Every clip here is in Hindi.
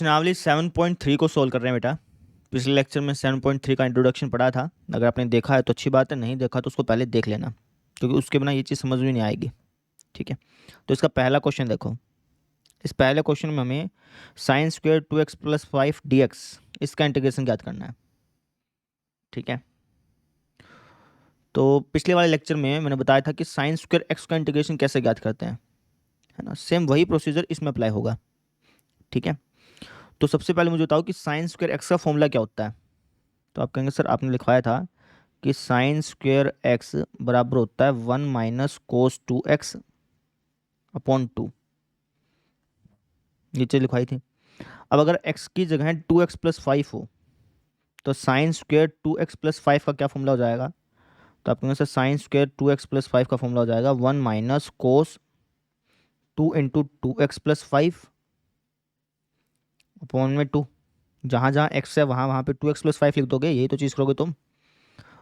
प्रश्नावली 7.3 को सॉल्व कर रहे हैं बेटा। पिछले लेक्चर में 7.3 का इंट्रोडक्शन पढ़ा था। अगर आपने देखा है तो अच्छी बात है, नहीं देखा तो उसको पहले देख लेना, क्योंकि उसके बिना ये चीज़ समझ में नहीं आएगी। ठीक है, तो इसका पहला क्वेश्चन देखो। इस पहले क्वेश्चन में हमें साइन स्क्वेयर 2x+5 dx इसका इंटीग्रेशन ज्ञात करना है। ठीक है, तो पिछले वाले लेक्चर में मैंने बताया था कि साइन स्क्वेयर एक्स का इंटीग्रेशन कैसे ज्ञात करते हैं, है ना। सेम वही प्रोसीजर इसमें अप्लाई होगा। ठीक है, तो सबसे पहले मुझे बताओ कि साइन स्क्वेयर एक्स का फॉर्मूला क्या होता है। तो आप कहेंगे सर आपने लिखवाया था कि साइन स्क्वेयर एक्स बराबर होता है 1 - cos 2x/2। नीचे लिखवाई थी। अब अगर x की जगह 2x+5 हो तो साइन स्क्वेयर 2x+5 का क्या फॉर्मूला हो जाएगा। तो आपके सर साइन स्क्वेयर 2x+5 का फॉर्मूला हो जाएगा 1 - cos 2 × 2x+5 अपॉन में 2। जहाँ जहाँ x है वहाँ वहाँ पे 2x+5 लिख दोगे, यही तो चीज़ करोगे तुम।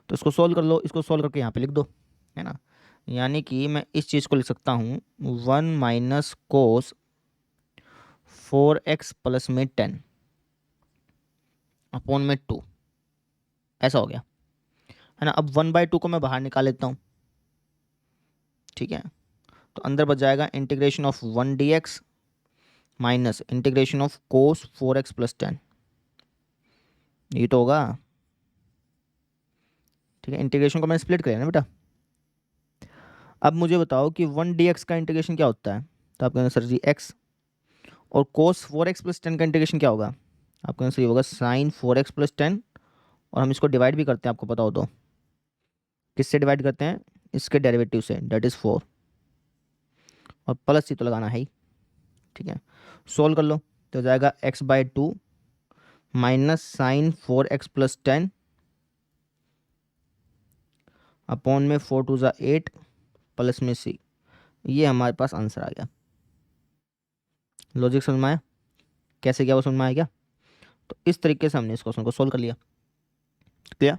तो इसको सोल्व कर लो, इसको सोल्व करके यहाँ पे लिख दो, है ना। यानी कि मैं इस चीज़ को लिख सकता हूँ 1 - cos 4x + 10 अपॉन में 2। ऐसा हो गया, है ना। अब 1/2 को मैं बाहर निकाल लेता हूँ। ठीक है, तो अंदर बच जाएगा integration of 1 dx minus integration of cos 4x + 10। ये तो होगा। ठीक है, इंटीग्रेशन को मैंने स्प्लिट कर लिया ना बेटा। अब मुझे बताओ कि 1 dx का इंटीग्रेशन क्या होता है। तो आप कहेंगे सर जी x, और cos 4x + 10 का इंटीग्रेशन क्या होगा। आपके आंसर ये होगा साइन 4x + 10। और हम इसको डिवाइड भी करते हैं, आपको पता हो तो। किससे डिवाइड करते हैं, इसके डेरिवेटिव से, डेट इज़ 4। और प्लस ही तो लगाना है ही। ठीक है, सोल्व कर लो तो हो जाएगा x/2 minus sign 4x + 10 upon में 4 × 2 = 8 प्लस में c। ये हमारे पास आंसर आ गया। लॉजिक समझ में आया कैसे, क्या वो समझ में आया क्या। तो इस तरीके से हमने इस क्वेश्चन को सोल्व कर लिया। क्लियर।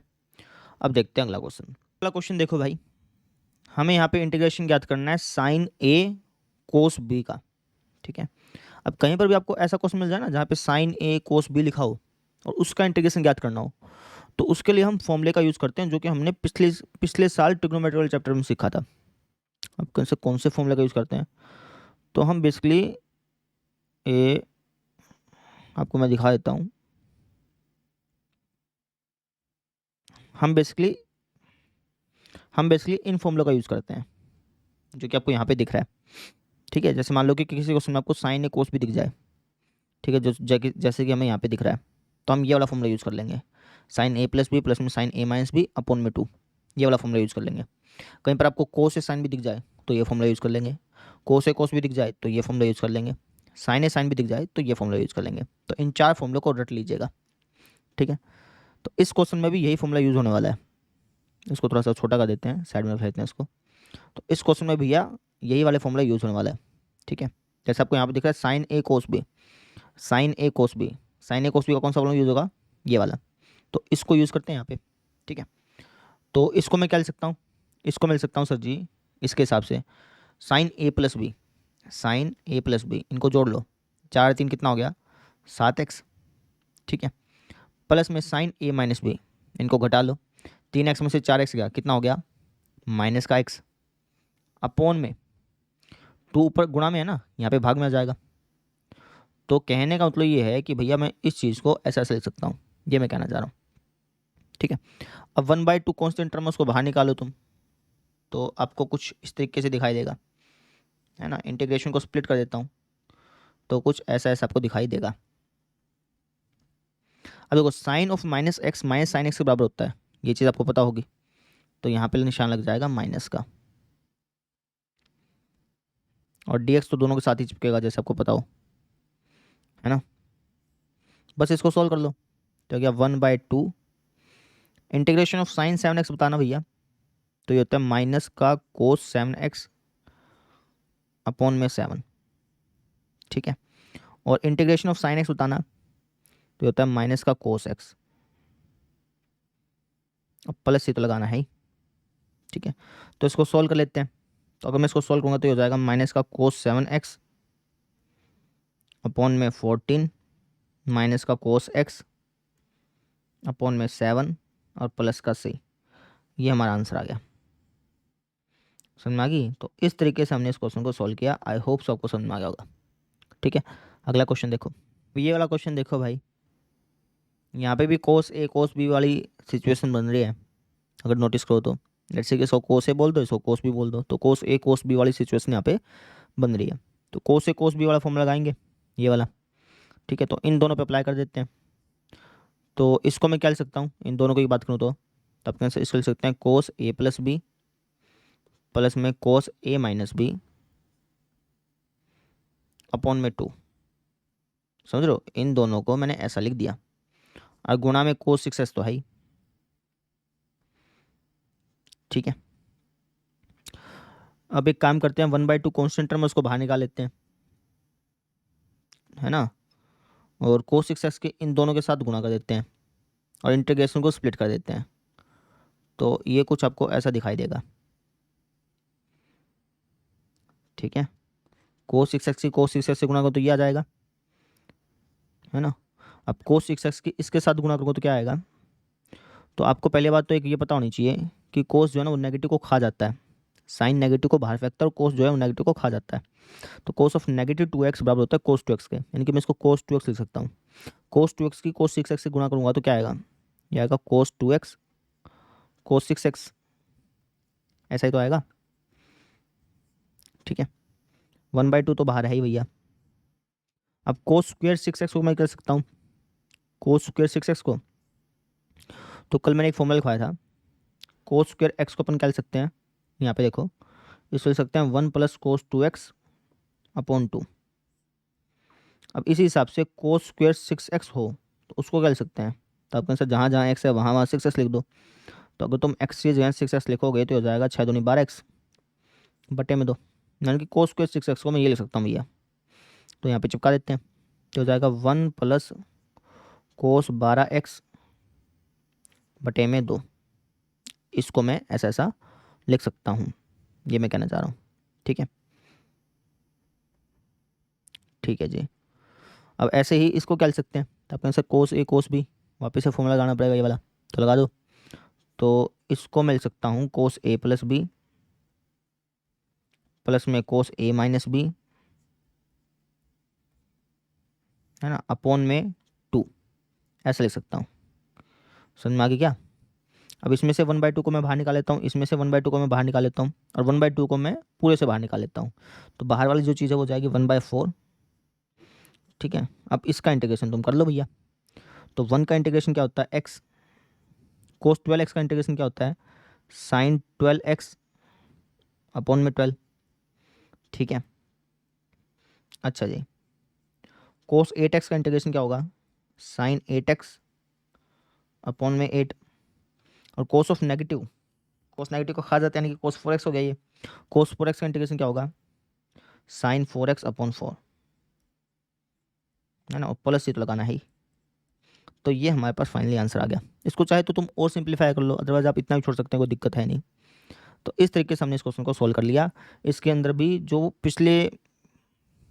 अब देखते हैं अगला क्वेश्चन। अगला क्वेश्चन देखो भाई, हमें यहाँ पे इंटीग्रेशन ज्ञात करना है साइन a कोस b का। ठीक है, अब कहीं पर भी आपको ऐसा क्वेश्चन मिल जाए ना जहाँ पे साइन a कोस b लिखा हो और उसका इंटीग्रेशन ज्ञात करना हो, तो उसके लिए हम फॉर्मूले का यूज़ करते हैं जो कि हमने पिछले पिछले साल ट्रिग्नोमेट्री वाले चैप्टर में सीखा था। अब कौन से फॉर्मूले का यूज़ करते हैं, तो हम बेसिकली ए आपको मैं दिखा देता हूँ। हम बेसिकली इन फॉर्मूलों का यूज़ करते हैं जो कि आपको यहाँ पे दिख रहा है। ठीक है, जैसे मान लो कि किसी क्वेश्चन में आपको साइन ए कोस भी दिख जाए। ठीक है, जो जैसे कि हमें यहाँ पे दिख रहा है, तो हम ये वाला फॉर्मूला यूज़ कर लेंगे, साइन a + b प्लस में साइन a - b अपॉन में 2। ये वाला फॉर्मूला यूज़ कर लेंगे। कहीं पर आपको कोस से साइन भी दिख जाए तो ये फॉर्मूला यूज़ कर लेंगे, कोस से कोस भी दिख जाए तो ये फॉर्मूला यूज़ कर लेंगे, साइन ए साइन भी दिख जाए तो ये फॉर्मूला यूज़ कर लेंगे। तो इन 4 फॉर्मूलों को रट लीजिएगा। ठीक है, तो इस क्वेश्चन में भी यही फॉर्मूला यूज़ होने वाला है। इसको थोड़ा सा छोटा कर देते हैं, साइड में रख लेते हैं इसको। तो इस क्वेश्चन में भैया यही वाले फॉर्मूला यूज़ होने वाला है। ठीक है, जैसे आपको यहाँ पे दिख रहा है साइन ए कोस बी, साइन ए कोस बी, साइन ए कोस बी का कौन सा फॉर्मूला यूज़ होगा, ये वाला। तो इसको यूज़ करते हैं यहाँ पे। ठीक है, तो इसको मैं क्या लिख सकता हूँ, इसको मैं लिख सकता हूँ सर जी इसके हिसाब से sign a + b, sign a + b, इनको जोड़ लो, 4 3 कितना हो गया 7x। ठीक है, प्लस में साइन a - b, इनको घटा लो, 3x में से 4x गया, कितना हो गया माइनस का x, अपॉन में 2 ऊपर गुणा में है ना, यहाँ पे भाग में आ जाएगा। तो कहने का मतलब ये है कि भैया मैं इस चीज़ को ऐसा ऐसा लिख सकता हूँ, ये मैं कहना चाह रहा हूँ। ठीक है, अब 1/2 कॉन्स्टेंट टर्म उसको बाहर निकालो तुम, तो आपको कुछ इस तरीके से दिखाई देगा, है ना। इंटीग्रेशन को स्प्लिट कर देता हूँ तो कुछ ऐसा ऐसा आपको दिखाई देगा। अब देखो sign of -x minus sign x के बराबर होता है, ये चीज़ आपको पता होगी। तो यहाँ पे निशान लग जाएगा माइनस का, और dx तो दोनों के साथ ही चिपकेगा जैसे आपको पता हो, है ना। बस इसको सॉल्व कर लो तो क्या 1/2 इंटीग्रेशन ऑफ साइन 7x बताना भैया, तो ये होता है माइनस का कोस 7x अपॉन में 7। ठीक है, और इंटीग्रेशन ऑफ साइन x बताना, तो ये होता है माइनस का कोस x, अब प्लस ही तो लगाना है ही। ठीक है, तो इसको सॉल्व कर लेते हैं। तो अगर मैं इसको सॉल्व करूँगा तो ये हो जाएगा माइनस का कोस 7x अपॉन में 14 माइनस का कोस एक्स अपॉन में 7 और प्लस का सी। ये हमारा आंसर आ गया। समझ में आ गई? तो इस तरीके से हमने इस क्वेश्चन को सॉल्व किया। आई होप सबको समझ में आ गया होगा। ठीक है, अगला क्वेश्चन देखो। ये वाला क्वेश्चन देखो भाई, यहाँ पे भी कोस ए कोस बी वाली सिचुएशन बन रही है। अगर नोटिस करो तो लेट्स से कि इसको कोस ए बोल दो, इसको कोस बी बोल दो, तो कोस ए कोस बी वाली सिचुएशन यहाँ पे बन रही है। तो कोस ए कोस बी वाला फॉर्मूला लगाएंगे, ये वाला। ठीक है, तो इन दोनों पे अप्लाई कर देते हैं। तो इसको मैं क्या लिख सकता हूँ, इन दोनों की बात करूँ तो तब कैसे इसको लिख सकते हैं, कोस ए प्लस बी प्लस में कोस ए माइनस बी अपॉन में 2। समझ रहे हो? इन दोनों को मैंने ऐसा लिख दिया और गुणा में कोस 6x तो है ही। ठीक है, अब एक काम करते हैं, 1/2 कॉन्स्टेंट टर्म उसको बाहर निकाल लेते हैं, है ना, और कोस 6x के इन दोनों के साथ गुणा कर देते हैं और इंटीग्रेशन को स्प्लिट कर देते हैं। तो ये कुछ आपको ऐसा दिखाई देगा। ठीक है, कोस 6x की कोस 6x से गुणा करो तो ये आ जाएगा, है ना। अब कोस 6x की इसके साथ गुणा करोगे तो क्या आएगा। तो आपको पहले बात तो एक ये पता होनी चाहिए कि कोस जो है ना वो नेगेटिव को खा जाता है, साइन नेगेटिव को बाहर फेंकता है और कोस जो है वो नेगेटिव को खा जाता है। तो कोस ऑफ नेगेटिव 2x बराबर होता है कोस 2x के, यानी कि मैं इसको कोस 2x लिख सकता हूँ। कोस 2x की कोस 6x से गुणा करूंगा तो क्या आएगा, ये आएगा कोस 2x कोस 6x, ऐसा ही तो आएगा। ठीक है, 1/2 तो बाहर है ही भैया। अब कोस स्क्वेयर 6x को मैं कर सकता हूँ, कोस स्क्वेयर 6x को। तो कल मैंने एक फॉर्मूला लिखवाया था, कोस स्क्वेयर एक्स को अपन क्या लिख सकते हैं, यहाँ पे देखो, इसको लिख सकते हैं 1 प्लस कोस 2x अपॉन 2। अब इसी हिसाब से कोस स्क्वेयर 6x हो तो उसको क्या लिख सकते हैं, तो आप सर जहाँ जहाँ x है वहाँ वहाँ 6x लिख दो। तो अगर तुम x की जगह 6x लिखोगे तो हो जाएगा 6 दूनी 12x बटे में 2, यानी कि कोस स्क्वेयर 6x को मैं ये लिख सकता हूँ भैया। तो यहाँ पे चिपका देते हैं, तो हो जाएगा 1 प्लस कोस 12x बटे में 2। इसको मैं ऐसा ऐसा लिख सकता हूँ, ये मैं कहना चाह रहा हूँ। ठीक है, ठीक है जी। अब ऐसे ही इसको क्या लिख सकते हैं, तो आप सर कोस ए कोस बी, वापस से फॉर्मूला लगाना पड़ेगा ये वाला, तो लगा दो। तो इसको मैं लिख सकता हूँ cos a plus B plus में कोस ए माइनस बी, है ना, अपॉन में 2, ऐसा लिख सकता हूँ। समझ में आ गई क्या? अब इसमें से 1/2 को मैं बाहर निकाल लेता हूँ, इसमें से 1/2 को मैं बाहर निकाल लेता हूँ और 1/2 को मैं पूरे से बाहर निकाल लेता हूँ। तो बाहर वाली जो चीज़ है वो जाएगी 1/4। ठीक है, अब इसका इंटीग्रेशन तुम कर लो भैया। तो 1 का इंटीग्रेशन क्या होता है, एक्स। कोस 12x का इंटीग्रेशन क्या होता है, साइन 12x अपॉन में 12। ठीक है, अच्छा जी। कोस 8x का इंटीग्रेशन क्या होगा, साइन 8x अपॉन में 8। और cos of negative, cos negative को खा जाता है, यानी कि कोस 4x हो गया ये। कोस 4x का इंटीग्रेशन क्या होगा, साइन 4x अपॉन 4, है ना, और प्लस ही तो लगाना है ही। तो ये हमारे पास फाइनली आंसर आ गया। इसको चाहे तो तुम और सिंप्लीफाई कर लो, अदरवाइज आप इतना भी छोड़ सकते हैं, कोई दिक्कत है नहीं। तो इस तरीके से हमने इस क्वेश्चन को सोल्व कर लिया। इसके अंदर भी जो पिछले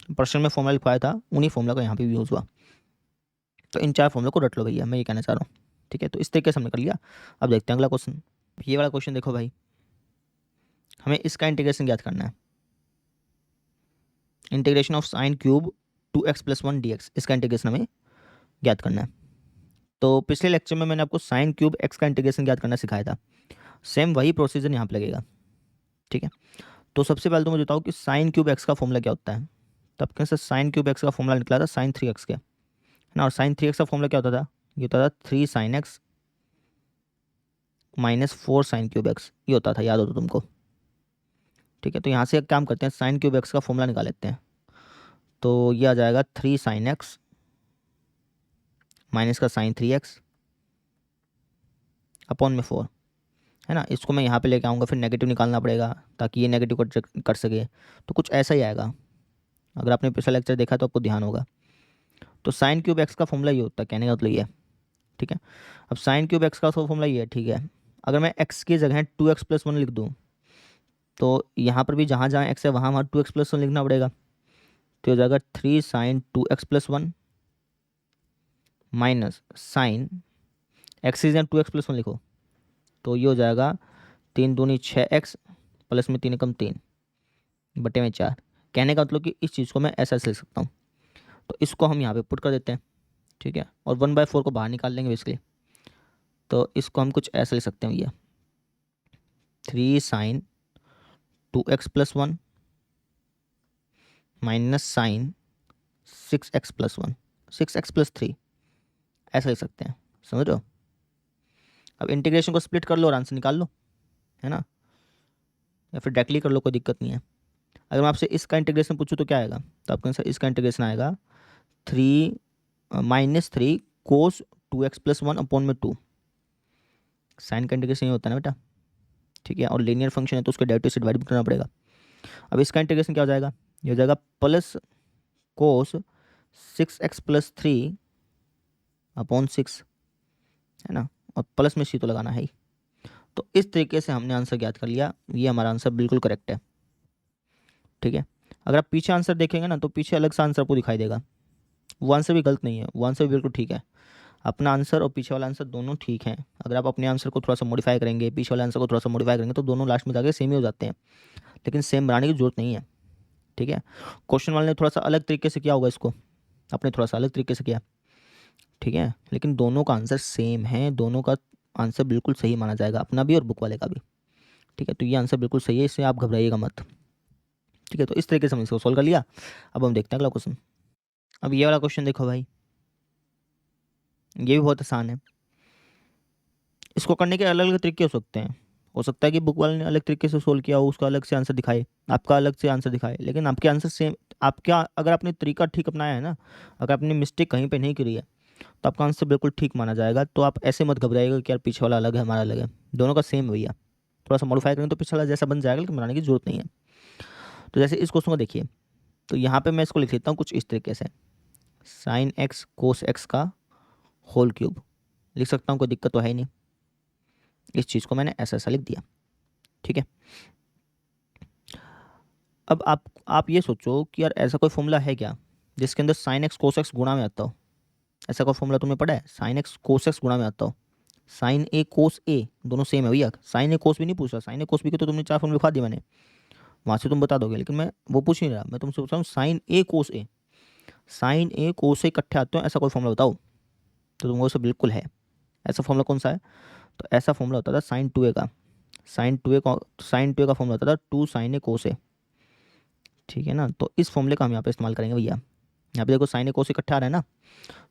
प्रश्न में फॉर्मूला लिखवाया था उन्हीं फॉर्मूला का यहाँ पे भी यूज़ हुआ। तो इन 4 फॉर्मूला को रट लो भैया, मैं ये कहना चाह रहा हूँ। ठीक है, तो इस तरीके से हमने कर लिया। अब देखते हैं अगला क्वेश्चन। ये वाला क्वेश्चन देखो भाई, हमें इसका इंटीग्रेशन ज्ञात करना है। Integration of sine cube 2x + 1 dx, इसका इंटीग्रेशन हमें ज्ञात करना है। तो पिछले लेक्चर में मैंने आपको साइन क्यूब x का इंटीग्रेशन ज्ञात करना सिखाया था, सेम वही प्रोसीजर यहाँ पे लगेगा। ठीक है, तो सबसे पहले तो मुझे बताओ कि साइन क्यूब x का फॉर्मूला क्या होता है। तो आप कैसे साइन क्यूब x का फॉर्मूला निकला था साइन 3x के, है ना, और साइन 3x का फॉर्मूला क्या होता था, ये होता था 3 sin x minus 4 sine cube x, ये होता था, याद हो तो तुमको। ठीक है, तो यहाँ से एक काम करते हैं, साइन क्यूब x का फॉर्मूला निकाल लेते हैं। तो ये आ जाएगा 3 sin x माइनस का साइन 3x अपॉन में 4, है ना। इसको मैं यहाँ पे लेके आऊँगा, फिर नेगेटिव निकालना पड़ेगा ताकि ये नेगेटिव कर सके। तो कुछ ऐसा ही आएगा, अगर आपने पिछला लेक्चर देखा तो आपको ध्यान होगा। तो साइन क्यूब एक्स का फॉर्मूला ये होता है, कहने का मतलब ये है। ठीक है, अब साइन क्यूब एक्स का फॉर्मूला ये है। ठीक है, अगर मैं एक्स की जगह 2x + 1 लिख दूँ तो यहाँ पर भी जहाँ जहाँ एक्स है वहाँ वहाँ 2x + 1 लिखना पड़ेगा। तो हो जाएगा 3 sin 2x + 1 minus sign x is 2x+1 लिखो, तो ये हो जाएगा 3×2=6x प्लस में 3×3 बटे में 4। कहने का मतलब कि इस चीज़ को मैं ऐसा लिख सकता हूँ, तो इसको हम यहाँ पे पुट कर देते हैं, ठीक है, और 1/4 को बाहर निकाल लेंगे बेसिकली, तो इसको हम कुछ ऐसा लिख सकते हैं भैया, 3 sin 2x+1 minus sign 6x+1 6x+3 ऐसा लिख सकते हैं, समझ रहे हो। अब इंटीग्रेशन को स्प्लिट कर लो और आंसर निकाल लो, है ना, या फिर डायरेक्टली कर लो, कोई दिक्कत नहीं है। अगर मैं आपसे इसका इंटीग्रेशन पूछूँ तो क्या आएगा, तो आपके आंसर इसका इंटीग्रेशन आएगा 3 कोस 2x+1/2। साइन का इंटीग्रेशन ये होता है ना बेटा, ठीक है, और लीनियर फंक्शन है तो उसको डेरिवेटिव से डिवाइड करना पड़ेगा। अब इसका इंटीग्रेशन क्या हो जाएगा, ये हो जाएगा प्लस कोस 6x+3/6, है ना, और प्लस में सी तो लगाना है ही। तो इस तरीके से हमने आंसर ज्ञात कर लिया, ये हमारा आंसर बिल्कुल करेक्ट है, ठीक है। अगर आप पीछे आंसर देखेंगे ना तो पीछे अलग सा आंसर आपको दिखाई देगा, वो आंसर भी गलत नहीं है, वो आंसर भी बिल्कुल ठीक है। अपना आंसर और पीछे वाला आंसर दोनों ठीक हैं। अगर आप अपने आंसर को थोड़ा सा मॉडिफाई करेंगे, पीछे वाले आंसर को थोड़ा सा मॉडिफाई करेंगे, तो दोनों लास्ट में जाके सेम ही हो जाते हैं, लेकिन सेम बनाने की जरूरत नहीं है, ठीक है। क्वेश्चन वाले ने थोड़ा सा अलग तरीके से किया होगा इसको, आपने थोड़ा सा अलग तरीके से किया, ठीक है, लेकिन दोनों का आंसर सेम है, दोनों का आंसर बिल्कुल सही माना जाएगा, अपना भी और बुक वाले का भी, ठीक है। तो ये आंसर बिल्कुल सही है, इससे आप घबराइएगा मत, ठीक है। तो इस तरीके से हमने इसको सॉल्व कर लिया। अब हम देखते हैं अगला क्वेश्चन। अब ये वाला क्वेश्चन देखो भाई, ये भी बहुत आसान है। इसको करने के अलग अलग तरीके हो सकते हैं, हो सकता है कि बुक वाले ने अलग तरीके से सोल्व किया हो, उसका अलग से आंसर दिखाए, आपका अलग से आंसर दिखाए, लेकिन आपके आंसर सेम। आपका अगर आपने तरीका ठीक अपनाया है ना, अगर आपने मिस्टेक कहीं पे नहीं करी है, तो आपका आंसर बिल्कुल ठीक माना जाएगा। तो आप ऐसे मत घबराइएगा कि यार पीछे वाला अलग है हमारा अलग है, दोनों का सेम भैया। थोड़ा सा मॉडिफाई करेंगे तो पीछे वाला जैसा बन जाएगा, लेकिन बनाने की जरूरत नहीं है। तो जैसे इस क्वेश्चन को देखिए, तो यहाँ पे मैं इसको लिख लेता हूँ कुछ इस तरीके से, साइन एक्स कोस एक्स का होल क्यूब लिख सकता हूँ, कोई दिक्कत तो है ही नहीं। इस चीज़ को मैंने ऐसा ऐसा लिख दिया, ठीक है। अब आप ये सोचो कि यार ऐसा कोई फॉर्मूला है क्या जिसके अंदर साइन एक्स कोस एक्स गुणा में आता हो। ऐसा कोई फॉर्मूला तुम्हें पड़ा है, साइन एक्स कोस एक्स गुणा में आता हो। साइन ए कोस ए दोनों सेम है भैया, साइन ए कोस भी नहीं पूछ रहा, साइन ए कोस भी के तो तुमने 4 फॉर्मूले लिखवा दिए मैंने, वहाँ से तुम बता दोगे, लेकिन मैं वो पूछ नहीं रहा, मैं तुमसे पूछ रहा हूँ साइन ए कोस ए, साइन ए कोस ए इकट्ठे आते हो, ऐसा कोई फॉर्मूला बताओ। तो तुमको से बिल्कुल है। ऐसा फॉर्मूला कौन सा है, तो ऐसा फॉर्मूला होता था साइन 2a का, साइन 2a का फॉर्मूला होता था 2 साइन ए कोस ए, ठीक है ना। तो इस फॉर्मूले का हम यहाँ पे इस्तेमाल करेंगे भैया। यहाँ पे देखो साइन ए कोस इकट्ठा आ रहा है ना,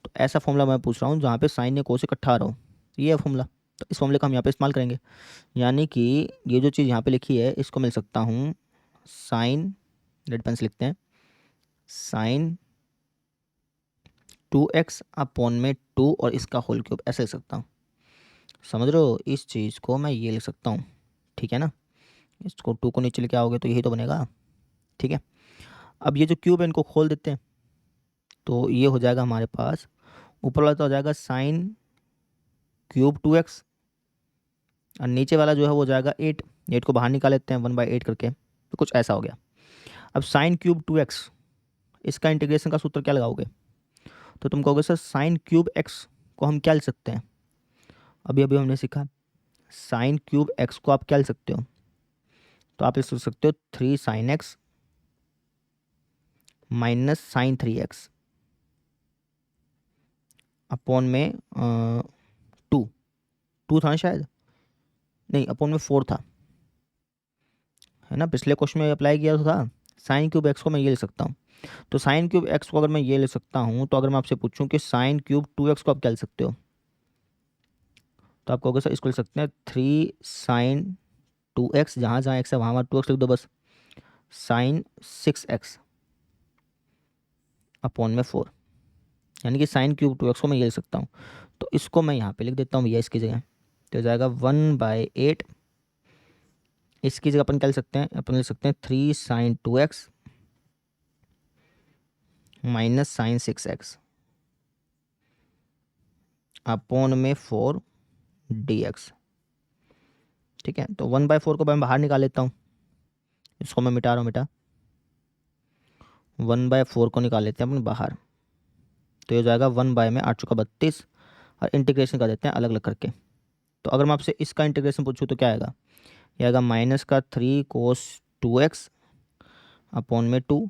तो ऐसा फॉर्मूला मैं पूछ रहा हूँ जहाँ पे साइन ए कोस इकट्ठा आ रहा हो, ये है फॉर्मूला। तो इस फॉर्मूले का हम यहाँ पे इस्तेमाल करेंगे, यानी कि ये जो चीज़ यहाँ पे लिखी है इसको मिल सकता हूँ साइन, रेड पेन से लिखते हैं, साइन 2x/2 और इसका होल क्यूब, ऐसे लिख सकता हूँ। समझ रहे हो, इस चीज़ को मैं ये लिख सकता हूँ, ठीक है ना। इसको 2 को नीचे लेके आओगे तो यही तो बनेगा, ठीक है। अब ये जो क्यूब है इनको खोल देते हैं, तो ये हो जाएगा हमारे पास, ऊपर वाला तो हो जाएगा साइन क्यूब 2x, और नीचे वाला जो है वो हो जाएगा 8। 8 को बाहर निकाल लेते हैं 1/8 करके, तो कुछ ऐसा हो गया। अब साइन क्यूब 2x, इसका इंटीग्रेशन का सूत्र क्या लगाओगे, तो तुम कहोगे सर साइन क्यूब x को हम क्या लिख सकते हैं, अभी अभी हमने सीखा, साइन क्यूब x को आप क्या लिख सकते हो, तो आप लिख सकते हो 3 sign x minus sign 3x upon में 2 था ना शायद, नहीं अपॉन में 4 था, है ना, पिछले क्वेश्चन में अप्लाई किया तो था। साइन क्यूब एक्स को मैं ये लिख सकता हूँ, तो साइन क्यूब एक्स को अगर मैं ये लिख सकता हूँ, तो अगर मैं आपसे पूछूं कि साइन क्यूब 2x को आप क्या लिख सकते हो, तो आप कहोगे सर इसको लिख सकते हैं 3 साइन 2x, जहाँ जहाँ एक्स है वहाँ वहाँ 2x लिख दो बस, साइन 6x अपॉन में 4, यानी कि साइन क्यूब 2x को मैं ये लिख सकता हूँ। तो इसको मैं यहाँ पे लिख देता हूँ भैया इसकी जगह, तो हो जाएगा 1/8। इसकी जगह अपन क्या लिख सकते हैं, अपन लिख सकते हैं 3 sign 2x minus sign 6x upon में 4 dx, ठीक है। तो 1/4 को मैं बाहर निकाल लेता हूँ, इसको मैं मिटा रहा हूँ बेटा, 1/4 को निकाल लेते हैं अपन बाहर, तो ये हो जाएगा 1/8 और इंटीग्रेशन कर देते हैं अलग अलग करके। तो अगर मैं आपसे इसका इंटीग्रेशन पूछूँ तो क्या आएगा, ये आएगा -3 cos 2x अपॉन में 2।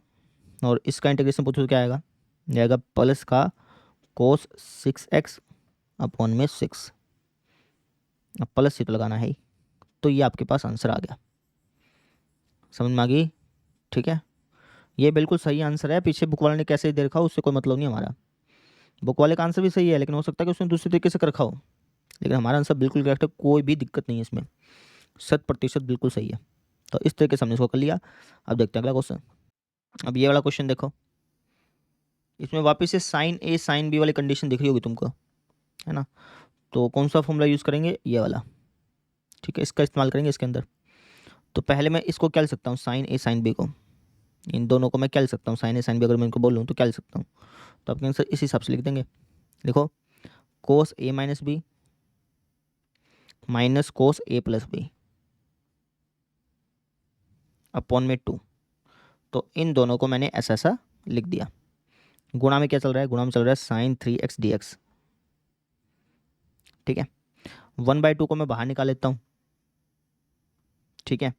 और इसका इंटीग्रेशन पूछूँ तो क्या आएगा, ये आएगा प्लस का cos 6x अपॉन में 6। अब प्लस से तो लगाना है ही, तो ये आपके पास आंसर आ गया। समझ में आ गई? ठीक है, ये बिल्कुल सही आंसर है। पीछे बुक वाले ने कैसे दे रखा हो उससे कोई मतलब नहीं हमारा। बुक वाले का आंसर भी सही है, लेकिन हो सकता है कि उसने दूसरे तरीके से कर रखा हो, लेकिन हमारा आंसर बिल्कुल करेक्ट है, कोई भी दिक्कत नहीं है इसमें, 100% बिल्कुल सही है। तो इस तरीके से हमने इसको कर लिया। अब देखते हैं अगला क्वेश्चन। अब ये वाला क्वेश्चन देखो, इसमें वापस से साइन ए साइन बी वाली कंडीशन दिख रही होगी तुमको, है ना। तो कौन सा फॉर्मूला यूज़ करेंगे, ये वाला। ठीक है, इसका इस्तेमाल करेंगे इसके अंदर। तो पहले मैं इसको क्या लिख सकता हूँ, साइन ए साइन बी को, इन दोनों को मैं क्या लिख सकता हूँ, साइन ए साइन बी अगर मैं इनको बोलूँ तो क्या लिख सकता हूँ। तो आपके आंसर इस हिसाब से लिख देंगे। देखो, कोस a minus B minus cos a plus B upon में 2। तो इन दोनों को मैंने ऐसा ऐसा लिख दिया। गुणा में क्या चल रहा है, गुणा में चल रहा है साइन 3x dx। ठीक है, 1/2 को मैं बाहर निकाल लेता हूँ। ठीक है,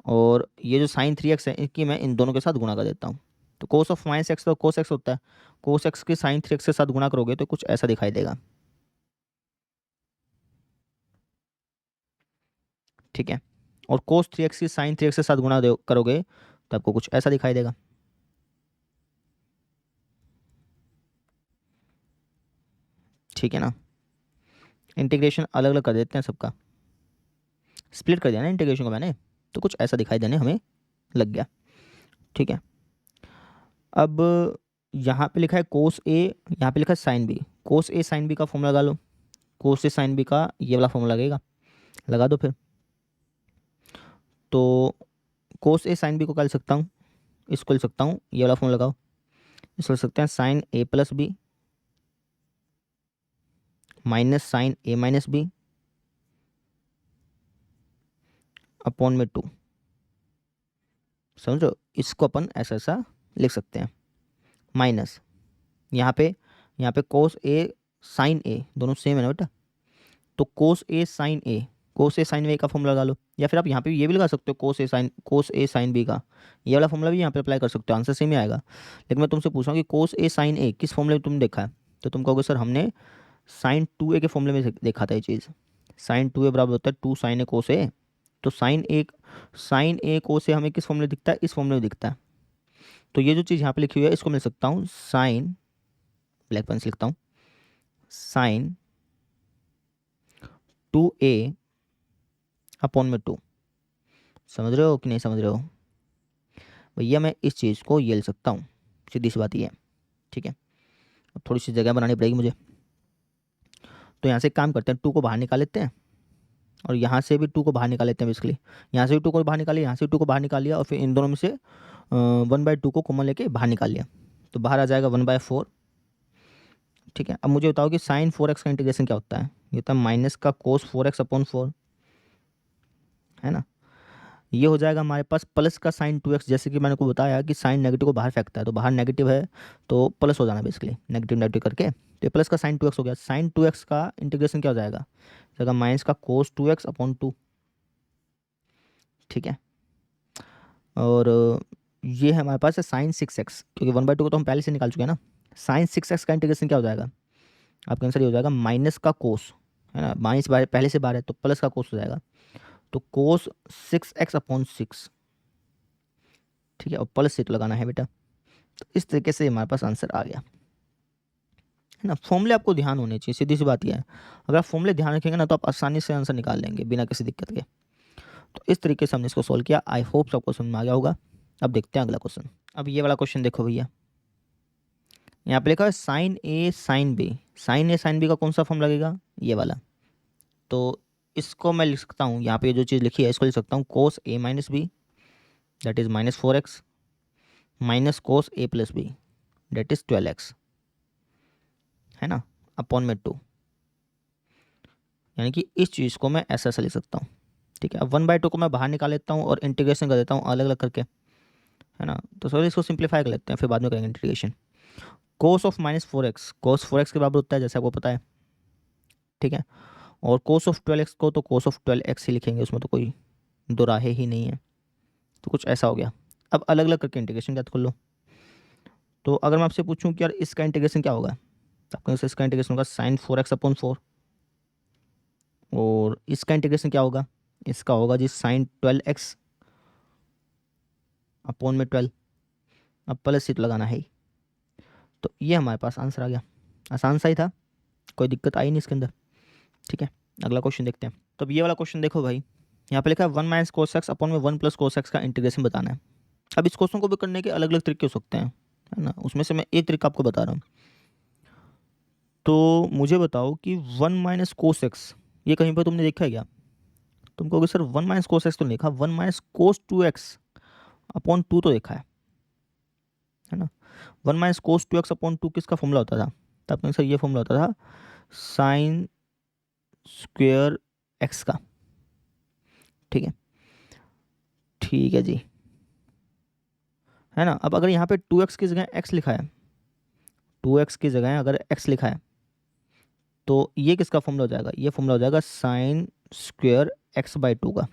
और ये जो साइन 3x है इनकी मैं इन दोनों के साथ गुणा कर देता हूँ। तो कोस ऑफ माइनस एक्स तो कोस एक्स होता है, कोस एक्स के साइन 3x के साथ गुणा करोगे तो कुछ ऐसा दिखाई देगा। ठीक है, और कोस 3x की साइन 3x के साथ गुणा करोगे तो आपको कुछ ऐसा दिखाई देगा। ठीक है ना, इंटीग्रेशन अलग अलग कर देते हैं सबका, स्प्लिट कर दिया ना इंटीग्रेशन को मैंने, तो कुछ ऐसा दिखाई देने हमें लग गया। ठीक है, अब यहाँ पे लिखा है कोस ए, यहाँ पे लिखा है साइन बी। कोस ए साइन बी का फॉर्मूला लगा लो, कोस ए साइन बी का ये वाला फॉर्मूला लगेगा, लगा दो फिर। तो कोस ए साइन बी को क्या लिख सकता हूँ, इसको लिख सकता हूँ, ये वाला फॉर्मूला लगाओ, इसको लिख सकते हैं साइन ए प्लस बी माइनस साइन ए माइनस बी अपॉन में 2। समझो, इसको अपन ऐसा ऐसा लिख सकते हैं। माइनस यहाँ पे कोस ए साइन ए दोनों सेम है ना बेटा, तो कोस ए साइन ए, कोस ए साइन ए का फॉर्मूला लगा लो, या फिर आप यहाँ पे ये भी लगा सकते हो कोस ए साइन बी का, ये वाला फॉर्मूला भी यहाँ पे अप्लाई कर सकते हो, आंसर सेम ही आएगा। लेकिन मैं तुमसे पूछ रहा हूँ कि कोस ए साइन ए किस फॉर्मूले में तुमने देखा है, तो तुम कहोगे सर हमने साइन 2a के फॉर्मूले में देखा था ये चीज़। साइन 2a बराबर होता है 2 साइन ए कोस ए, तो साइन ए कोस ए हमें किस फॉर्मूले दिखता है, इस फॉर्मूले में दिखता है। तो ये जो चीज़ यहाँ पे लिखी हुई है इसको मिल सकता हूँ साइन, ब्लैक पेन से लिखता हूँ, साइन 2a अपॉन में 2। समझ रहे हो कि नहीं समझ रहे हो भैया, मैं इस चीज़ को ये लिख सकता हूँ, सीधी सी बात ये है। ठीक है, अब थोड़ी सी जगह बनानी पड़ेगी मुझे, तो यहाँ से एक काम करते हैं, 2 को बाहर निकाल लेते हैं और यहाँ से भी 2 को बाहर निकाल लेते हैं। बेसिकली यहाँ से भी 2 को बाहर निकालिए, यहाँ से 2 को बाहर निकाल लिया और फिर इन दोनों में से 1/2 को कॉमन लेके बाहर निकाल लिया, तो बाहर आ जाएगा 1/4। ठीक है, अब मुझे बताओ कि साइन 4x का इंटीग्रेशन क्या होता है, ये होता है माइनस का कोस 4x अपॉन 4, है ना। ये हो जाएगा हमारे पास प्लस का साइन 2x, जैसे कि मैंने को बताया कि साइन नेगेटिव को बाहर फेंकता है, तो बाहर नेगेटिव है तो प्लस हो जाना बेसिकली, नेगेटिव नेगेटिव करके, तो ये प्लस का साइन 2x हो गया। साइन 2x का इंटीग्रेशन क्या हो जाएगा माइनस का कोस 2x अपॉन 2। ठीक है, और ये है हमारे पास साइन 6x, क्योंकि 1/2 को तो हम पहले से निकाल चुके हैं ना। साइन 6x का इंटीग्रेशन क्या हो जाएगा, आपका आंसर ये हो जाएगा माइनस का कोस, है ना, माइनस पहले से बाहर है तो प्लस का कोस हो जाएगा, तो कोस 6x अपॉन 6। ठीक है, और प्लस से तो लगाना है बेटा। तो इस तरीके से हमारे पास आंसर आ गया, है ना। फॉर्मूले आपको ध्यान होने चाहिए, सीधी सी बात यह है, अगर आप फॉर्मूले ध्यान रखेंगे ना तो आप आसानी से आंसर निकाल लेंगे बिना किसी दिक्कत के। तो इस तरीके से हमने इसको सॉल्व किया, आई होप सबको समझ में आ गया होगा। अब देखते हैं अगला क्वेश्चन। अब ये वाला क्वेश्चन देखो भैया, यहाँ पे लिखा है साइन ए साइन बी, साइन ए साइन बी का कौन सा फॉर्म लगेगा, ये वाला। तो इसको मैं लिख सकता हूँ, यहाँ पे जो चीज़ लिखी है इसको लिख सकता हूँ cos a minus b that is -4x minus cos a plus b that is 12x, है ना, अपॉन में 2। यानी कि इस चीज़ को मैं ऐसा ऐसा लिख सकता हूँ। ठीक है, अब 1/2 को मैं बाहर निकाल लेता हूँ और इंटीग्रेशन कर देता हूँ अलग अलग करके, है ना। तो सॉरी इसको सिंप्लीफाई कर लेते हैं, फिर बाद में करेंगे integration. Cos of -4x, cos 4x के बराबर होता है जैसे आपको पता है, ठीक है। और कोस ऑफ 12x को तो कोस ऑफ 12x ही लिखेंगे, उसमें तो कोई दो राहें ही नहीं है। तो कुछ ऐसा हो गया। अब अलग अलग करके इंटीग्रेशन याद कर लो। तो अगर मैं आपसे पूछूं कि यार इसका इंटीग्रेशन क्या होगा, तो आपके इसका इंटीग्रेशन होगा sin 4x/4। और इसका इंटीग्रेशन क्या होगा, इसका होगा जी sin 12x/12। अब प्लस सीट लगाना है ही। तो ये हमारे पास आंसर आ गया, आसान सा ही था, कोई दिक्कत आई नहीं इसके अंदर, ठीक है। अगला क्वेश्चन देखते हैं। तो अब ये वाला क्वेश्चन देखो भाई, यहाँ पे लिखा है 1 - cos x अपॉन में 1 + cos x का इंटीग्रेशन बताना है। अब इस क्वेश्चन को भी करने के अलग अलग तरीके हो सकते हैं, है ना, उसमें से मैं एक तरीका आपको बता रहा हूँ। तो मुझे बताओ कि 1 - cos x ये कहीं पर तुमने देखा है क्या? तुम कहोगे सर 1 - cos x तो नहीं देखा, 1 - cos 2x अपॉन 2 तो देखा है ना। 1 - cos 2x अपॉन 2 किसका फॉर्मूला होता था? तो आपने सर ये फॉर्मूला होता था साइन स्क्वेयर एक्स का, ठीक है, ठीक है जी, है ना। अब अगर यहाँ पे 2x की जगह x लिखा है, 2x की जगह अगर x लिखा है, तो ये किसका फॉर्मूला हो जाएगा? ये फॉर्मूला हो जाएगा साइन स्क्वेयर x/2 का।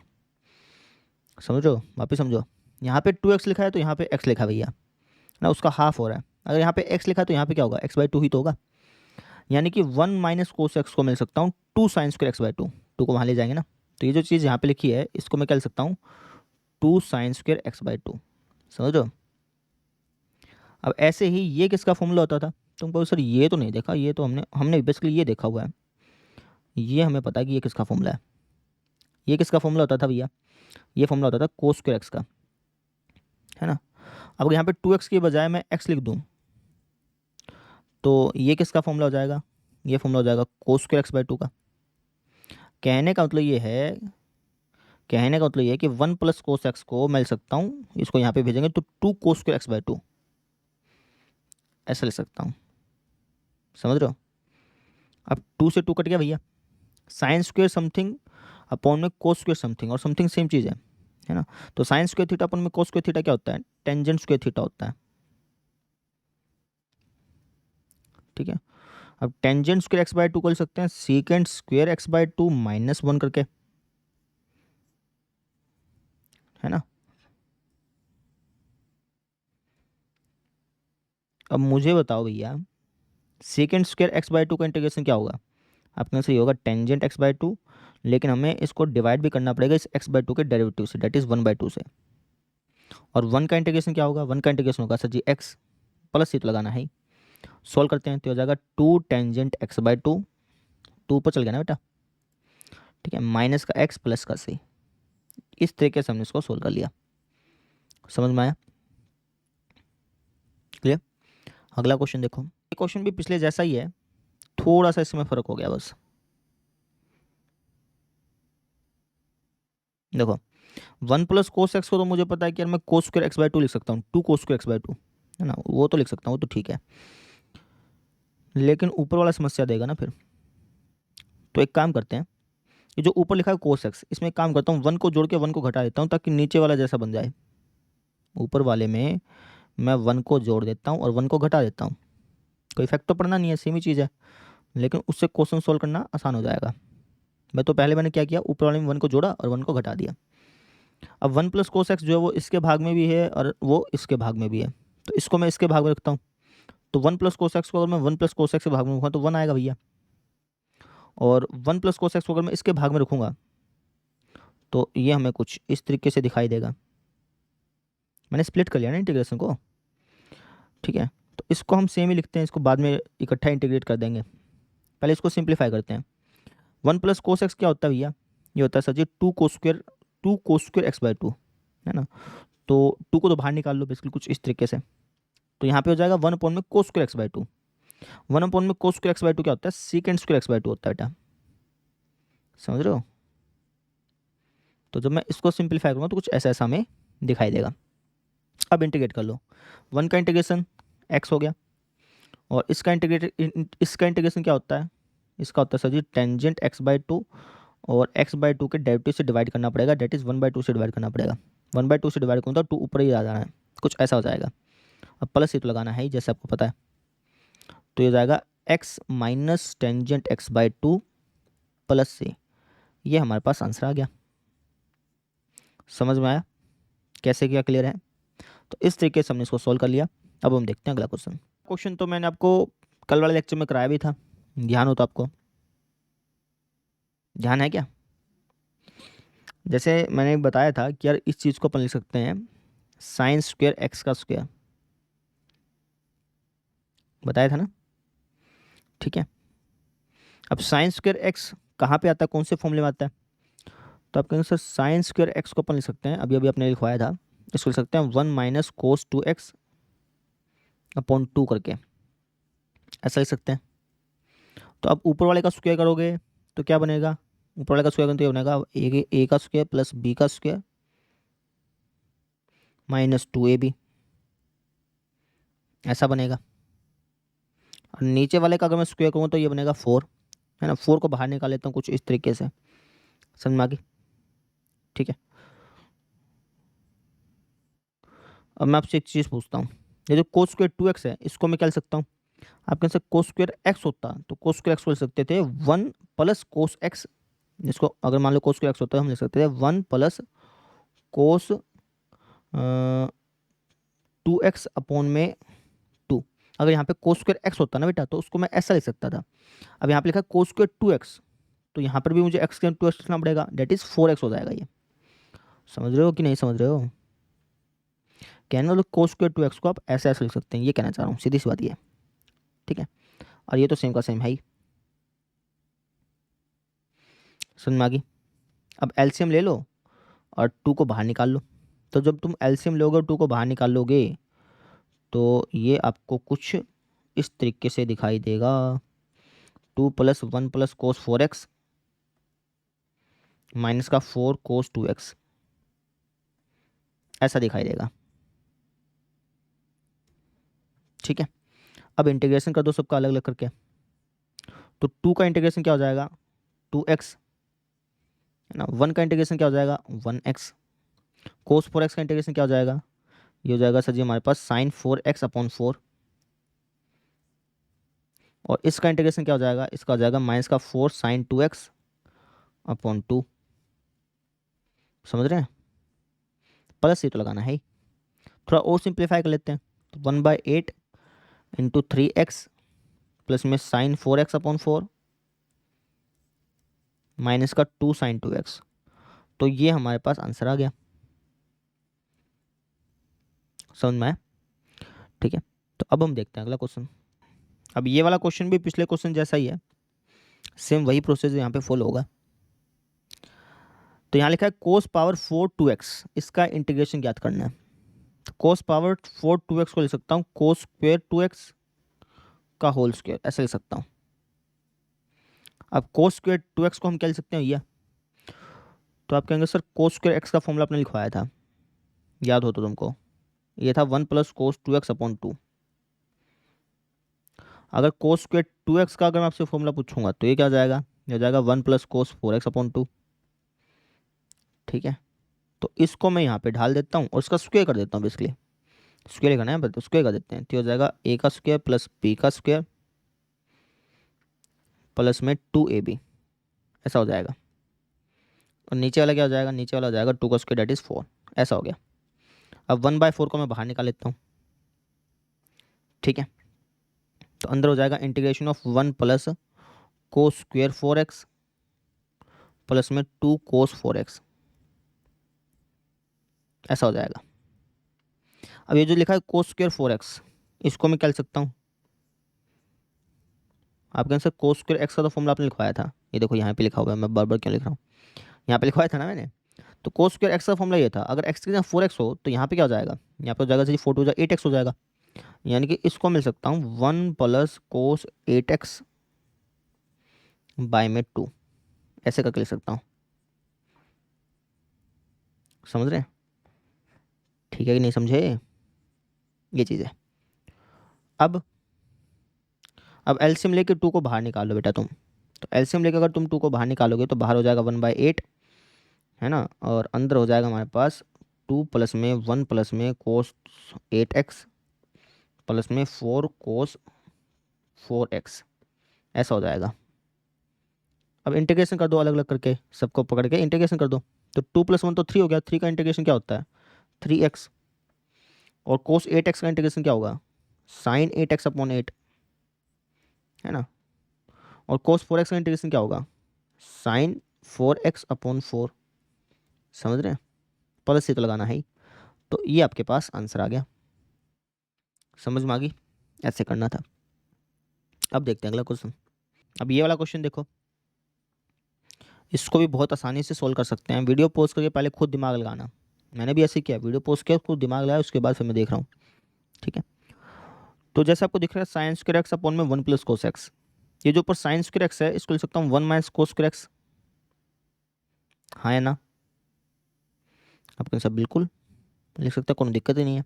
समझो, वापिस समझो, यहाँ पे 2x लिखा है तो यहाँ पे x लिखा है भैया ना, उसका हाफ हो रहा है। अगर यहाँ पे x लिखा है तो यहाँ पे क्या होगा, x/2 ही तो होगा। यानी कि 1 - cos x को मिल सकता हूँ 2 साइन स्क्वेयर x/2, 2 को वहाँ ले जाएंगे ना, तो ये जो चीज़ यहाँ पे लिखी है इसको मैं क्या लिख सकता हूँ, 2 साइन स्क्वेयर x/2। समझो। अब ऐसे ही ये किसका फॉर्मूला होता था? तुम कहो सर ये तो नहीं देखा, ये तो हमने हमने बेसिकली ये देखा हुआ है, ये हमें पता है कि ये किसका फॉर्मूला है। ये किसका फॉर्मूला होता था भैया? ये फॉर्मूला होता था कोस स्क्वायर एक्स का, है ना। अब यहाँ पे 2x के बजाय मैं x लिख दूँ तो ये किसका फॉर्मूला हो जाएगा? ये फॉर्मूला हो जाएगा कोस स्क्वायर x/2 का। कहने का मतलब ये है, कहने का मतलब ये है कि 1 + cos x को मैं लिख सकता हूँ, इसको यहाँ पे भेजेंगे तो 2 cos स्क्वायर x/2 ऐसा लिख सकता हूँ। समझ रहे हो? अब 2 से 2 कट गया भैया, साइन स्क्वेयर समथिंग अपॉन में कोस स्क्वेयर समथिंग, और समथिंग सेम चीज़ है ना। तो साइन स्क्वेयर थीटा अपॉन में कोस स्क्वेयर थीटा क्या होता है? टेंजेंट स्क्वेयर थीटा होता है, ठीक है। अब टेंजेंट स्क्वेयर x/2 को लिख सकते हैं सीकेंट स्क्वेयर x/2 -1 करके, है ना। अब मुझे बताओ भैया सीकेंट स्क्वेयर x/2 का इंटीग्रेशन क्या होगा? आपके से ये होगा टेंजेंट x/2, लेकिन हमें इसको डिवाइड भी करना पड़ेगा इस x/2 के डेरिवेटिव से, डेट इज़ 1/2 से। और 1 का इंटीग्रेशन क्या होगा? 1 का इंटीग्रेशन होगा सर जी x प्लस सीट लगाना है, सॉल्व करते हैं तो हो जाएगा 2 टेंजेंट x/2, 2 ऊपर चल गया ना बेटा, ठीक है, माइनस का x प्लस का c। इस तरीके से हमने इसको सोल्व कर लिया। समझ में आया? क्लियर? अगला क्वेश्चन देखो, ये क्वेश्चन भी पिछले जैसा ही है, थोड़ा सा इसमें फ़र्क हो गया बस। देखो 1 + cos x को तो मुझे पता है कि यार मैं cos स्क्वायर x/2 लिख सकता हूँ, 2 cos स्क्वायर x/2, है ना, वो तो लिख सकता हूँ, तो ठीक है। लेकिन ऊपर वाला समस्या देगा ना फिर, तो एक काम करते हैं, ये जो ऊपर लिखा है cos x, इसमें एक काम करता हूँ 1 को जोड़ के 1 को घटा देता हूँ ताकि नीचे वाला जैसा बन जाए। ऊपर वाले में मैं 1 को जोड़ देता हूँ और 1 को घटा देता हूँ, कोई इफेक्ट तो पड़ना नहीं है, सेम ही चीज़ है, लेकिन उससे क्वेश्चन सोल्व करना आसान हो जाएगा। मैं तो पहले मैंने क्या किया, ऊपर वाले में 1 को जोड़ा और 1 को घटा दिया। अब 1 + cos x जो है वो इसके भाग में भी है और वो इसके भाग में भी है, तो इसको मैं इसके भाग में रखता हूँ। तो 1 + cos x को अगर मैं 1 + cos x के भाग में रखूँगा तो 1 आएगा भैया, और 1 + cos x को अगर मैं इसके भाग में रखूँगा तो ये हमें कुछ इस तरीके से दिखाई देगा। मैंने स्प्लिट कर लिया ना इंटीग्रेशन को, ठीक है। तो इसको हम सेम ही लिखते हैं, इसको बाद में इकट्ठा इंटीग्रेट कर देंगे, पहले इसको सिंप्लीफाई करते हैं। 1 + cos x क्या होता है भैया? ये होता है सर जी 2 cos स्क्वेयर x/2, है ना। तो 2 को तो बाहर निकाल लो बेसिकली कुछ इस तरीके से, तो यहाँ पे हो जाएगा 1 अपॉन में cos स्क्वेयर x/2। 1 अपॉन में cos स्क्वेयर x/2 क्या होता है? सीकेंट स्क्वेयर x/2 होता है बेटा। समझ रहे हो? तो जब मैं इसको सिंप्लीफाई करूँगा तो कुछ ऐसा ऐसा हमें दिखाई देगा। अब इंटीग्रेट कर लो, 1 का इंटीग्रेशन x हो गया, और इसका इंटीग्रेशन क्या होता है? इसका होता है सर जी टेंजेंट x/2, और x/2 के डेरिवेटिव से डिवाइड करना पड़ेगा, डेट इज़ 1/2 से डिवाइड करना पड़ेगा। 1/2 से डिवाइड करूँ तो 2 ऊपर ही आ जाना है, कुछ ऐसा हो जाएगा। अब प्लस ही तो लगाना है ही, जैसे आपको पता है, तो ये जाएगा x minus tangent x by 2 plus से, ये हमारे पास आंसर आ गया। समझ में आया कैसे किया, क्लियर है? तो इस तरीके से हमने इसको सॉल्व कर लिया। अब हम देखते हैं अगला क्वेश्चन। क्वेश्चन तो मैंने आपको कल वाले लेक्चर में कराया भी था, ध्यान हो तो आपको ध्यान है क्या? जैसे मैंने बताया था कि यार इस चीज़ को अपन लिख सकते हैं साइन स्क्वायर एक्स का स्क्वायर, बताया था ना? ठीक है, अब साइन स्क्वायर एक्स कहाँ पे आता है, कौन से फॉर्मूले में आता है? तो आप कहेंगे सर साइन स्क्वायर एक्स को अपन लिख सकते हैं, अभी अभी आपने लिखवाया था, इसको लिख सकते हैं 1 माइनस कोस 2x अपॉन 2 करके, ऐसा लिख सकते हैं। तो अब ऊपर वाले का स्क्वायर करोगे तो क्या बनेगा? ऊपर वाले का स्क्वायर करोगे तो ये बनेगा ए का स्क्वायर प्लस बी का स्क्वायर माइनस 2ab, ऐसा बनेगा। और नीचे वाले का अगर मैं स्क्वायर करूँ तो ये बनेगा 4, है ना? 4 को बाहर निकाल लेता हूँ कुछ इस तरीके से, समझ में आ गई? ठीक है, अब मैं आपसे एक चीज़ पूछता हूँ, ये जो कोस स्क्वायर 2x है इसको मैं क्या लिख सकता हूँ? आप कह सकते कोस स्क्वायर एक्स होता तो कोस स्क्वायर एक्स को लिख सकते थे 1 प्लस कोस एक्स, इसको अगर मान लो कोस स्क्वायर एक्स होता है हम लिख सकते थे 1 प्लस कोस 2x अपॉन में 2। अगर यहाँ पे कोस स्क्वायर एक्स होता ना बेटा तो उसको मैं ऐसा लिख सकता था। अब यहाँ पे लिखा कोस स्क्वायर 2x, तो यहाँ पर भी मुझे एक्स के 2x लिखना पड़ेगा, डेट इज 4x हो जाएगा ये। समझ रहे हो कि नहीं समझ रहे हो? कहने मतलब कोस स्क्वायर 2x को आप ऐसे ऐसे लिख सकते हैं, ये कहना चाह रहा हूँ, सीधी सी बात ये। ठीक है, और ये तो सेम का सेम है ही, समझ में आ गई? अब एलसीएम ले लो और 2 को बाहर निकाल लो, तो जब तुम एलसीएम लोगे और 2 को बाहर निकाल लोगे तो ये आपको कुछ इस तरीके से दिखाई देगा, 2 plus 1 plus cos 4x minus का 4 कोस 2x, ऐसा दिखाई देगा। ठीक है, अब इंटीग्रेशन कर दो सबका अलग अलग करके, तो 2 का इंटीग्रेशन क्या हो जाएगा 2x, है ना? 1 का इंटीग्रेशन क्या हो जाएगा 1x, कोस 4x का इंटीग्रेशन क्या हो जाएगा, ये हो जाएगा सर जी हमारे पास साइन 4x अपॉन 4, और इसका इंटीग्रेशन क्या हो जाएगा, इसका हो जाएगा माइनस का 4 साइन 2x अपॉन 2। समझ रहे हैं? प्लस ये तो लगाना है ही। थोड़ा और सिंप्लीफाई कर लेते हैं, तो 1/8 इंटू 3x प्लस में साइन 4x अपॉन 4 माइनस का 2 साइन 2x, तो ये हमारे पास आंसर आ गया। समझ में आया? ठीक है, तो अब हम देखते हैं अगला क्वेश्चन। अब ये वाला क्वेश्चन भी पिछले क्वेश्चन जैसा ही है, सेम वही प्रोसेस यहाँ पे फॉलो होगा। तो यहाँ लिखा है कोस पावर 4 2x, इसका इंटीग्रेशन ज्ञात करना है। तो कोस पावर 4 2x को लिख सकता हूँ कोस स्क्वेयर 2x का होल स्क्वेयर, ऐसा लिख सकता हूँ। अब कोस स्क्वेयर 2x को हम क्या लिख सकते हैं, ये तो आप कहेंगे सर कोस स्क्वेयर एक्स का फॉर्मूला आपने लिखवाया था, याद हो तो तुमको, ये था 1 प्लस कोस 2x अपॉन 2। अगर कोस स्क्वेयर 2x का अगर मैं आपसे फॉर्मूला पूछूंगा तो ये क्या हो जाएगा, ये हो जाएगा 1 प्लस कोस 4x अपॉन 2। ठीक है, तो इसको मैं यहाँ पे ढाल देता हूँ और इसका स्क्वायर कर देता हूँ, बेसिकली स्क्वायर करना है, तो स्क्वायर कर देते हैं, तो हो जाएगा a का स्क्वायर प्लस b का स्क्वायर प्लस में 2ab, ऐसा हो जाएगा। और नीचे वाला क्या हो जाएगा, नीचे वाला हो जाएगा 2 का स्क्वायर डेट इज 4, ऐसा हो गया। अब 1/4 को मैं बाहर निकाल लेता हूँ। ठीक है, तो अंदर हो जाएगा integration of 1 plus cos square 4x plus में 2 कोस 4x, ऐसा हो जाएगा। अब ये जो लिखा है कोस स्क्वेयर 4x, इसको मैं क्या लिख सकता हूँ, आप कहें सर कोस स्क्वेयर एक्स का तो फॉर्मूला आपने लिखवाया था, ये देखो यहाँ पे लिखा हुआ है, मैं बार बार क्यों लिख रहा हूँ, यहाँ पे लिखवाया था ना मैंने। तो कोस स्क्वेयर एक्स का फॉर्मूला ये था, अगर एक्स की जगह 4x हो तो यहाँ पे क्या हो जाएगा, यहाँ पे हो जाएगा सर 4 हो जाएगा 8x हो जाएगा, यानी कि इसको मिल सकता हूँ 1 प्लस कोस 8x बाय में 2, ऐसे करके लिख सकता हूँ। समझ रहे हैं? ठीक है कि नहीं समझे, ये चीज़ है। अब एलसीएम लेके 2 को बाहर निकालो बेटा तुम, तो एलसीएम लेके अगर तुम 2 को बाहर निकालोगे तो बाहर हो जाएगा 1/8, है ना? और अंदर हो जाएगा हमारे पास 2 प्लस में 1 प्लस में कोस 8x प्लस में 4 कोस 4x, ऐसा हो जाएगा। अब इंटीग्रेशन कर दो अलग अलग करके, सबको पकड़ के इंटीग्रेशन कर दो। तो 2 + 1 तो 3 हो गया, 3 का इंटीग्रेशन क्या होता है 3x। और कोस 8x का इंटीग्रेशन क्या होगा साइन 8x/8, है ना। और कोस 4x का इंटीग्रेशन क्या होगा साइन 4x/4, समझ रहे हैं, प्लस से तो लगाना है ही। तो ये आपके पास आंसर आ गया, समझ में आ गई, ऐसे करना था। अब देखते हैं अगला क्वेश्चन। अब ये वाला क्वेश्चन देखो, इसको भी बहुत आसानी से सोल्व कर सकते हैं। वीडियो पोस्ट करके पहले खुद दिमाग लगाना, मैंने भी ऐसे किया, वीडियो पोस्ट किया खुद दिमाग लगाया, उसके बाद फिर मैं देख रहा हूँ, ठीक है। तो जैसे आपको दिख रहा है साइन स्क्वायर एक्स अपॉन में 1 + कोस एक्स, ये जो ऊपर साइन स्क्वायर एक्स है इसको लिख सकता हूँ 1 - कोस स्क्वायर एक्स, हाँ या ना। आपके सब बिल्कुल लिख सकते हैं, कोई दिक्कत ही नहीं है।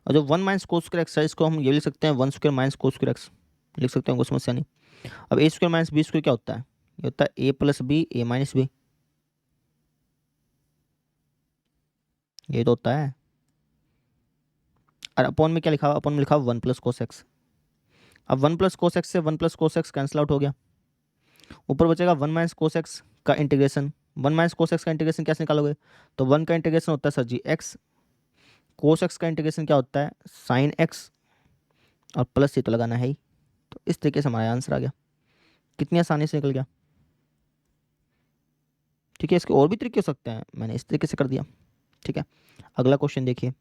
और जो 1 - कोस स्क्वायर एक्स है इसको हम ये लिख सकते हैं 1² - कोस स्क्वायर एक्स, लिख सकते हैं, कोई समस्या नहीं। अब a² - b² क्या होता है, ये होता है a + b a - b, ये तो होता है। और अपॉन में क्या लिखा हुआ, अपॉन में लिखा हुआ 1 + कोस एक्स। अब 1 + कोस एक्स से 1 + कोस एक्स कैंसिल आउट हो गया, ऊपर बचेगा 1 - कोस एक्स का इंटीग्रेशन। 1 - कोस एक्स का इंटीग्रेशन कैसे निकालोगे, तो 1 का इंटीग्रेशन होता है सर जी एक्स, कोस एक्स का इंटीग्रेशन क्या होता है साइन एक्स, और प्लस ये तो लगाना है ही। तो इस तरीके से हमारा आंसर आ गया, कितनी आसानी से निकल गया। ठीक है, इसके और भी तरीके हो सकते हैं, मैंने इस तरीके से कर दिया। ठीक है, अगला क्वेश्चन देखिए।